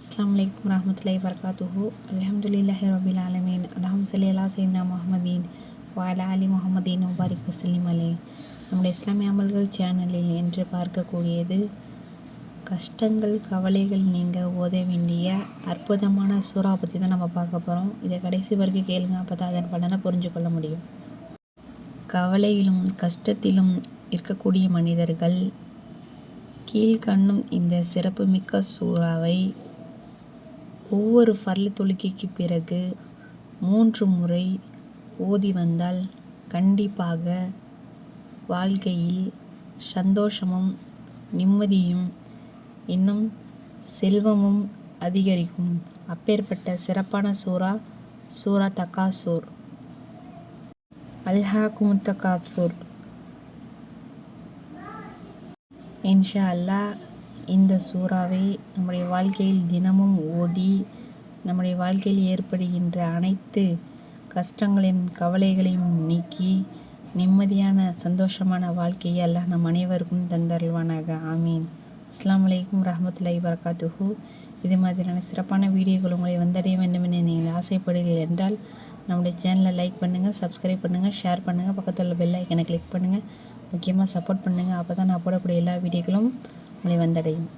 அஸ்ஸலாமு அலைக்கும் வரஹ்மத்துல்லாஹி வபரகாத்துஹு. அல்ஹம்துலில்லாஹி ரப்பில் ஆலமீன். அல்லாஹும்ம ஸல்லி அலா ஸய்யிதினா முஹம்மதீன் வ அலா ஆலி முஹம்மதீன் வ பாரிக் வஸல்லிம் அலைஹி. நம்முடைய இஸ்லாமிய அமல்கள் சேனலில் என்று பார்க்கக்கூடியது கஷ்டங்கள் கவலைகள் நீங்க ஓத வேண்டிய அற்புதமான சூறா பற்றி தான் நம்ம பார்க்க போகிறோம். இதை கடைசி வரைக்கும் கேளுங்க, அப்போ தான் அதன் பலனை புரிஞ்சு கொள்ள முடியும். கவலையிலும் கஷ்டத்திலும் இருக்கக்கூடிய மனிதர்கள் கீழ்கண்ணும் இந்த சிறப்புமிக்க சூறாவை ஒவ்வொரு ஃபர்லு தொழுகைக்கு பிறகு 3 முறை ஓதி வந்தால் கண்டிப்பாக வாழ்க்கையில் சந்தோஷமும் நிம்மதியும் இன்னும் செல்வமும் அதிகரிக்கும். அப்பேற்பட்ட சிறப்பான சூரா தகாசூர். அல்ஹாகுமுத் தகாசுர். இன்ஷா அல்லாஹ் இந்த சூறாவை நம்முடைய வாழ்க்கையில் தினமும் ஓதி நம்முடைய வாழ்க்கையில் ஏற்படுகின்ற அனைத்து கஷ்டங்களையும் கவலைகளையும் நீக்கி நிம்மதியான சந்தோஷமான வாழ்க்கையை அல்லாஹ் நம் அனைவருக்கும் தந்தருள்வானாக. ஆமீன். அஸ்ஸலாமு அலைக்கும் வரஹ்மத்துல்லாஹி வபரகாத்துஹு. இது மாதிரியான சிறப்பான வீடியோக்கள் உங்களை வந்தடைய வேண்டும் என நீங்கள் ஆசைப்படுகிறீர்கள் என்றால் நம்முடைய சேனலை லைக் பண்ணுங்கள், சப்ஸ்கிரைப் பண்ணுங்கள், ஷேர் பண்ணுங்கள், பக்கத்தில் உள்ள பெல் ஐக்கனை கிளிக் பண்ணுங்கள். முக்கியமாக சப்போர்ட் பண்ணுங்கள். அப்போ தான் நான் போடக்கூடிய எல்லா வீடியோக்களும் உங்களை வந்தடையும்.